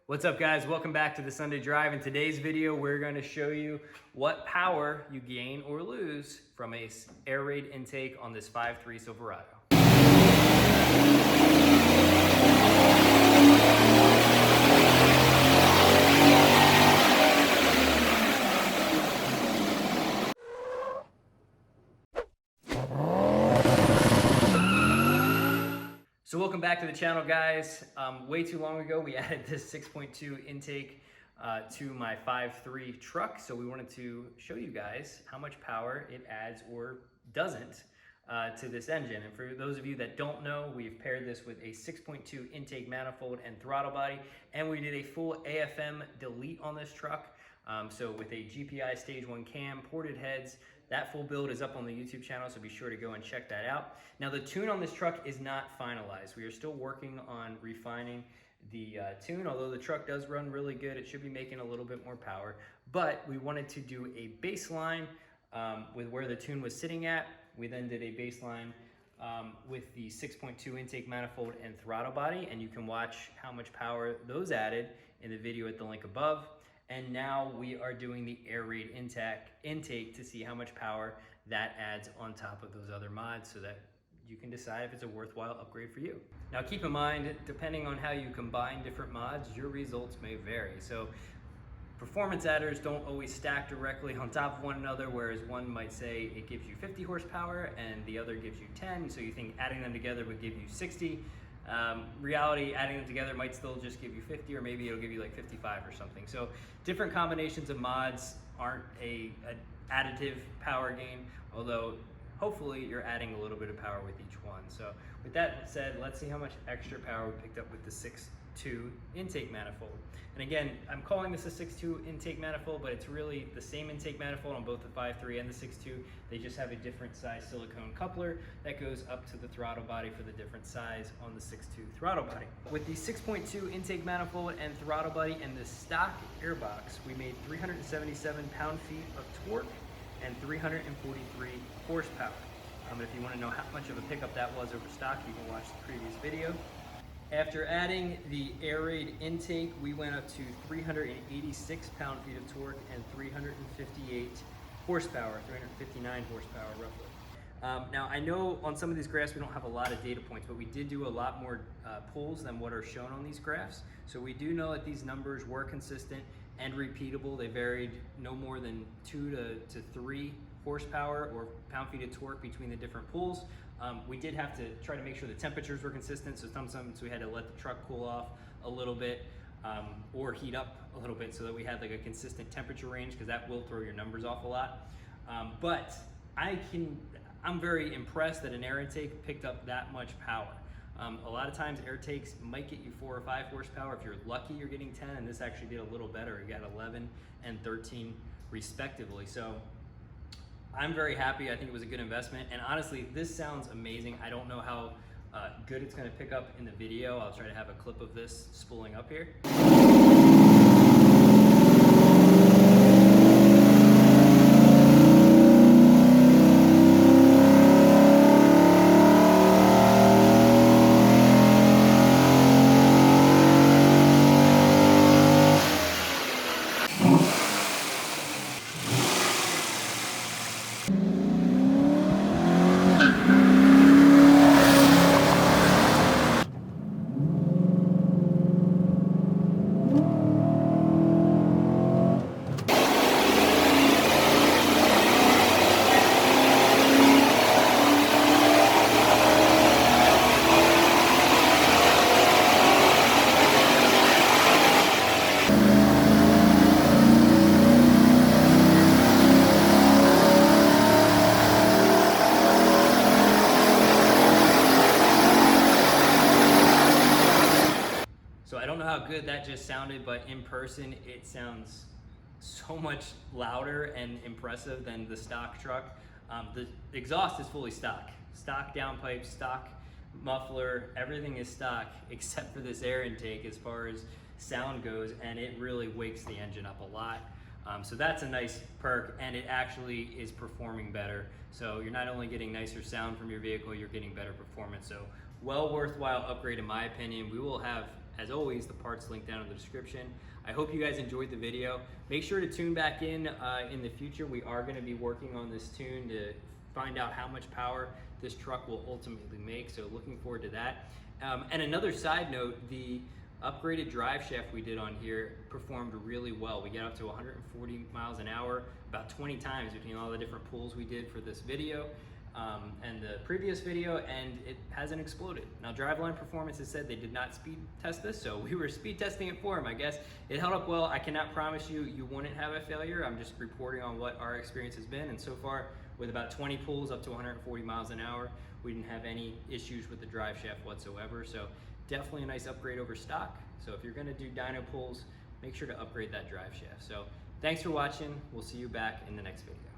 What's up guys, welcome back to the Sunday Drive. In today's video, we're going to show you what power you gain or lose from a air raid intake on this 5.3 Silverado. So welcome back to the channel, guys. Way too long ago, we added this 6.2 intake to my 5.3 truck. So we wanted to show you guys how much power it adds or doesn't to this engine. And for those of you that don't know, we've paired this with a 6.2 intake manifold and throttle body, and we did a full AFM delete on this truck. So with a GPI stage 1 cam, ported heads, that full build is up on the YouTube channel, so be sure to go and check that out. Now the tune on this truck is not finalized. We are still working on refining the tune. Although the truck does run really good, it should be making a little bit more power. But we wanted to do a baseline with where the tune was sitting at. We then did a baseline with the 6.2 intake manifold and throttle body, and you can watch how much power those added in the video at the link above. And now we are doing the air raid intake to see how much power that adds on top of those other mods, so that you can decide if it's a worthwhile upgrade for you. Now keep in mind, depending on how you combine different mods, your results may vary. So performance adders don't always stack directly on top of one another, whereas one might say it gives you 50 horsepower and the other gives you 10, so you think adding them together would give you 60. Reality, adding them together might still just give you 50, or maybe it'll give you like 55 or something. So different combinations of mods aren't an additive power gain, although hopefully you're adding a little bit of power with each one. So with that said, let's see how much extra power we picked up with the 6.2 intake manifold. And again, I'm calling this a 6.2 intake manifold, but it's really the same intake manifold on both the 5.3 and the 6.2. They just have a different size silicone coupler that goes up to the throttle body for the different size on the 6.2 throttle body. With the 6.2 intake manifold and throttle body and the stock airbox, we made 377 pound-feet of torque and 343 horsepower. If you want to know how much of a pickup that was over stock, you can watch the previous video. After adding the air raid intake, we went up to 386 pound-feet of torque and 358 horsepower, 359 horsepower roughly. Now I know on some of these graphs we don't have a lot of data points, but we did do a lot more pulls than what are shown on these graphs. So we do know that these numbers were consistent and repeatable. They varied no more than 2 to 3 horsepower or pound-feet of torque between the different pulls. We did have to try to make sure the temperatures were consistent, so sometimes we had to let the truck cool off a little bit or heat up a little bit so that we had like a consistent temperature range, because that will throw your numbers off a lot. But I'm very impressed that an air intake picked up that much power. A lot of times air takes might get you 4 or 5 horsepower. If you're lucky, you're getting 10, and this actually did a little better. It got 11 and 13 respectively. So I'm very happy. I think it was a good investment, and honestly, this sounds amazing. I don't know how good it's going to pick up in the video. I'll try to have a clip of this spooling up here. So I don't know how good that just sounded, but in person it sounds so much louder and impressive than the stock truck. The exhaust is fully stock downpipe, stock muffler, everything is stock except for this air intake as far as sound goes, and it really wakes the engine up a lot. So that's a nice perk, and it actually is performing better. So you're not only getting nicer sound from your vehicle, you're getting better performance. So well worthwhile upgrade in my opinion. We will have as always, the parts link down in the description. I hope you guys enjoyed the video. Make sure to tune back in the future. We are going to be working on this tune to find out how much power this truck will ultimately make, so looking forward to that. And another side note, the upgraded drive shaft we did on here performed really well. We get up to 140 miles an hour about 20 times between all the different pulls we did for this video and the previous video, and it hasn't exploded. Now, Driveline Performance has said they did not speed test this, so we were speed testing it for them. I guess it held up well. I cannot promise you wouldn't have a failure. I'm just reporting on what our experience has been, and so far, with about 20 pulls up to 140 miles an hour, we didn't have any issues with the drive shaft whatsoever. So definitely a nice upgrade over stock. So if you're gonna do dyno pulls, make sure to upgrade that drive shaft. So thanks for watching. We'll see you back in the next video.